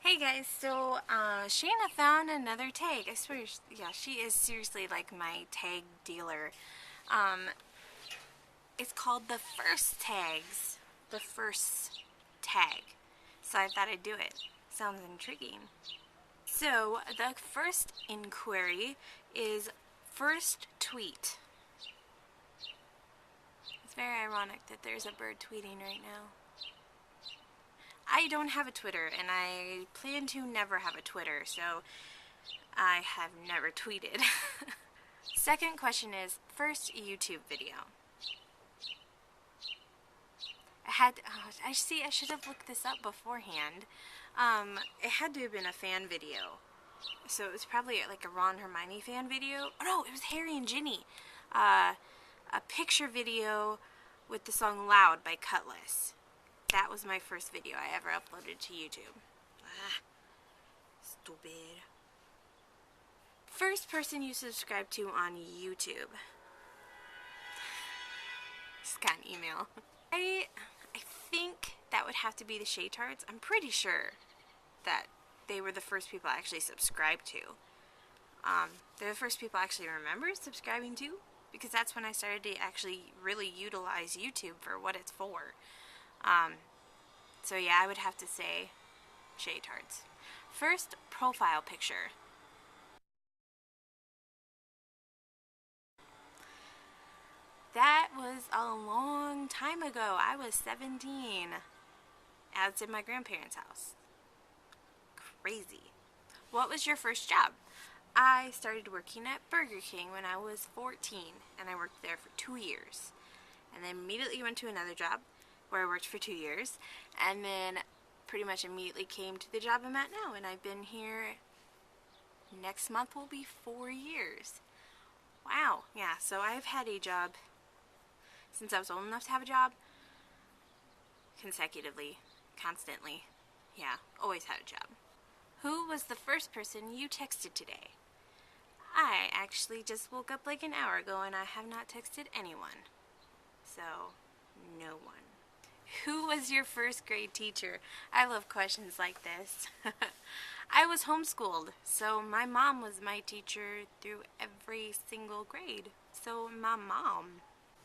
Hey guys, so Shayna found another tag. I swear, yeah, she is seriously like my tag dealer. Um, it's called the First Tags. The First Tag. So I thought I'd do it. Sounds intriguing. So the first inquiry is first tweet. It's very ironic that there's a bird tweeting right now. I don't have a Twitter, and I plan to never have a Twitter, so I have never tweeted. Second question is first YouTube video. I should have looked this up beforehand. It had to have been a fan video. So it was probably like a Ron Hermione fan video. Oh no, it was Harry and Ginny. A picture video with the song Loud by Cutlass. That was my first video I ever uploaded to YouTube. Stupid. First person you subscribe to on YouTube. Just got an email. I think that would have to be the Shaytards. I'm pretty sure that they were the first people I actually subscribed to. They're the first people I actually remember subscribing to, because that's when I started to actually really utilize YouTube for what it's for. So yeah, I would have to say Shaytards. First profile picture. That was a long time ago. I was 17. As in my grandparents' house. Crazy. What was your first job? I started working at Burger King when I was 14, and I worked there for 2 years. And then immediately went to another job where I worked for 2 years, and then pretty much immediately came to the job I'm at now, and I've been here, next month will be 4 years. Wow, yeah, so I've had a job since I was old enough to have a job, consecutively, constantly. Yeah, always had a job. Who was the first person you texted today? I actually just woke up like an hour ago and I have not texted anyone. So, no one. Who was your first grade teacher? I love questions like this. I was homeschooled, so my mom was my teacher through every single grade. So, my mom.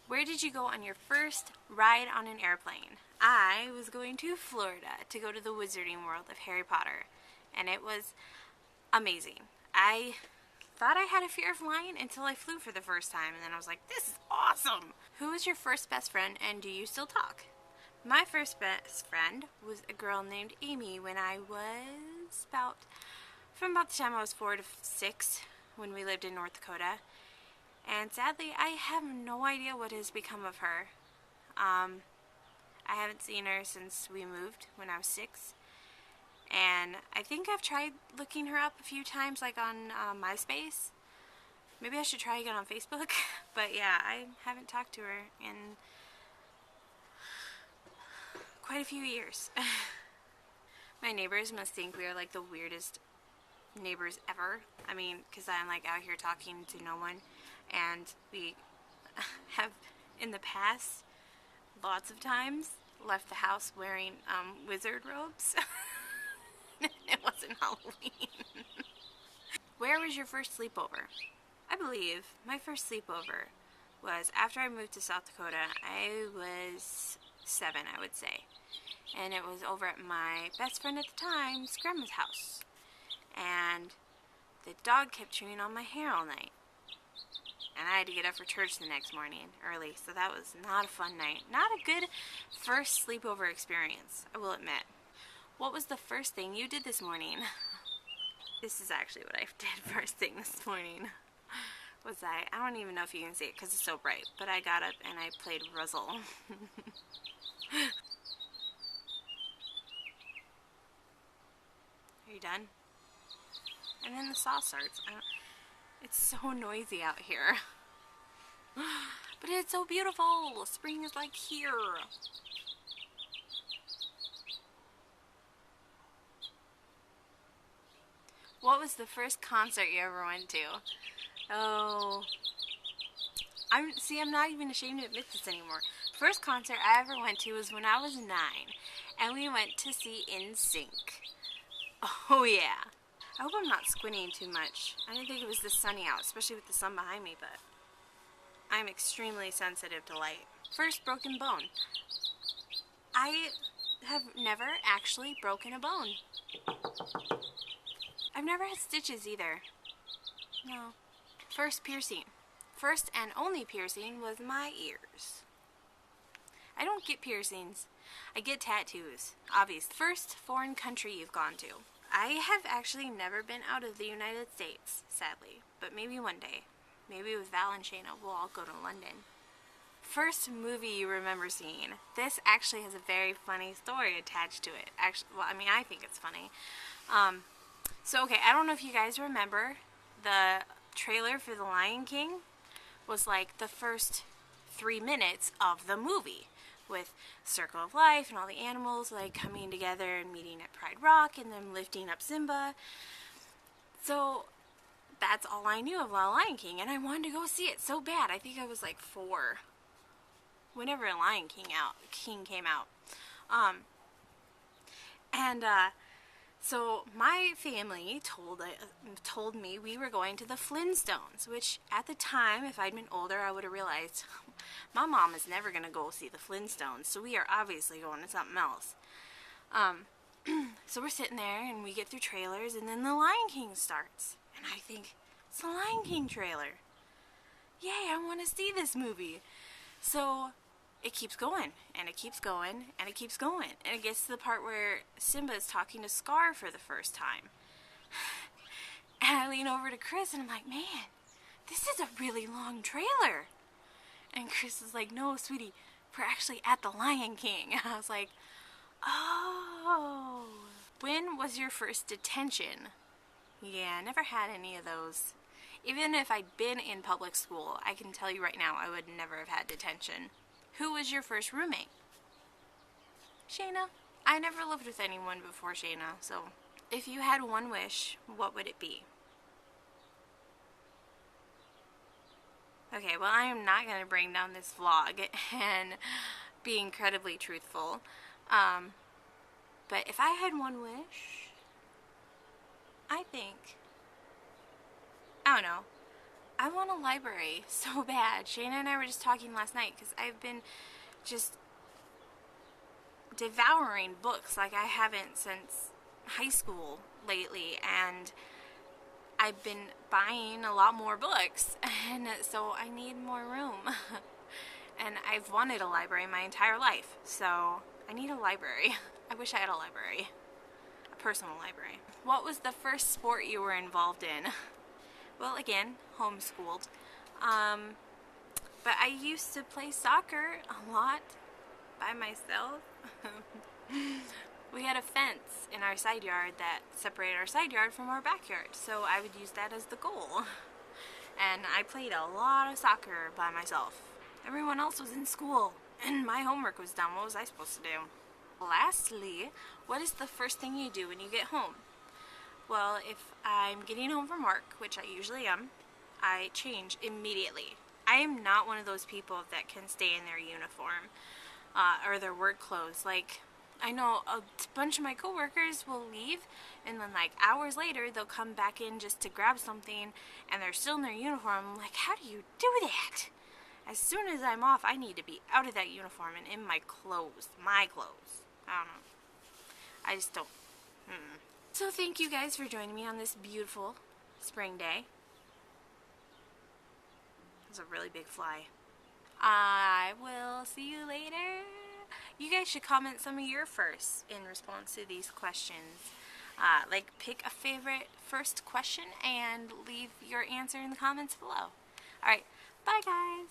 Where did you go on your first ride on an airplane? I was going to Florida to go to the Wizarding World of Harry Potter, and it was amazing. I thought I had a fear of flying until I flew for the first time, and then I was like, this is awesome! Who was your first best friend, and do you still talk? My first best friend was a girl named Amy when I was from about the time I was 4 to 6, when we lived in North Dakota. And sadly, I have no idea what has become of her. I haven't seen her since we moved when I was 6. And I think I've tried looking her up a few times, like on MySpace. Maybe I should try again on Facebook. But yeah, I haven't talked to her in quite a few years. My neighbors must think we are like the weirdest neighbors ever. I mean, because I'm like out here talking to no one. And we have, in the past, lots of times, left the house wearing wizard robes. It wasn't Halloween. Where was your first sleepover? I believe my first sleepover was after I moved to South Dakota. I was 7, I would say. And it was over at my best friend at the time's grandma's house. And the dog kept chewing on my hair all night. And I had to get up for church the next morning early, so that was not a fun night. Not a good first sleepover experience, I will admit. What was the first thing you did this morning? This is actually what I did first thing this morning. I don't even know if you can see it because it's so bright, but I got up and I played Ruzzle. Are you done? And then the saw starts. It's so noisy out here. But it's so beautiful. Spring is like here. What was the first concert you ever went to? Oh, I'm not even ashamed to admit this anymore. First concert I ever went to was when I was 9, and we went to see NSYNC. Oh yeah. I hope I'm not squinting too much. I didn't think it was this sunny out, especially with the sun behind me, but I'm extremely sensitive to light. First broken bone. I have never actually broken a bone. I've never had stitches either. No. First piercing. First and only piercing was my ears. I don't get piercings. I get tattoos, obviously. First foreign country you've gone to. I have actually never been out of the United States, sadly. But maybe one day. Maybe with Val and Shayna, we'll all go to London. First movie you remember seeing. This actually has a very funny story attached to it. Actually, well, I mean, I think it's funny. So, okay, I don't know if you guys remember, the trailer for The Lion King was like the first 3 minutes of the movie, with Circle of Life and all the animals like coming together and meeting at Pride Rock and them lifting up Simba. So that's all I knew of The Lion King, and I wanted to go see it so bad. I think I was like 4 whenever Lion King came out. So my family told me we were going to the Flintstones, which at the time, if I'd been older, I would have realized my mom is never going to go see the Flintstones, so we are obviously going to something else. So we're sitting there, and we get through trailers, and then the Lion King starts. And I think, it's the Lion King trailer. Yay, I want to see this movie. So it keeps going, and it keeps going, and it keeps going. And it gets to the part where Simba is talking to Scar for the first time. And I lean over to Chris, and I'm like, man, this is a really long trailer. And Chris is like, no, sweetie, we're actually at the Lion King. And I was like, oh. When was your first detention? Yeah, never had any of those. Even if I'd been in public school, I can tell you right now, I would never have had detention. Who was your first roommate? Shayna. I never lived with anyone before Shayna, so if you had one wish, what would it be? Okay, well, I am not going to bring down this vlog and be incredibly truthful. But if I had one wish, I don't know. I want a library so bad. Shayna and I were just talking last night because I've been just devouring books like I haven't since high school lately, and I've been buying a lot more books, and so I need more room. And I've wanted a library my entire life, so I need a library. I wish I had a library. A personal library. What was the first sport you were involved in? Well, again, homeschooled. But I used to play soccer a lot by myself. We had a fence in our side yard that separated our side yard from our backyard, so I would use that as the goal. And I played a lot of soccer by myself. Everyone else was in school, and my homework was done. What was I supposed to do? Lastly, what is the first thing you do when you get home? Well, if I'm getting home from work, which I usually am, I change immediately. I am not one of those people that can stay in their uniform or their work clothes. Like, I know a bunch of my coworkers will leave, and then like hours later they'll come back in just to grab something, and they're still in their uniform. I'm like, how do you do that? As soon as I'm off, I need to be out of that uniform and in my clothes. My clothes. I don't know. I just don't. So thank you guys for joining me on this beautiful spring day. It's a really big fly. I will see you later. You guys should comment some of your firsts in response to these questions. Like, pick a favorite first question and leave your answer in the comments below. Alright, bye guys.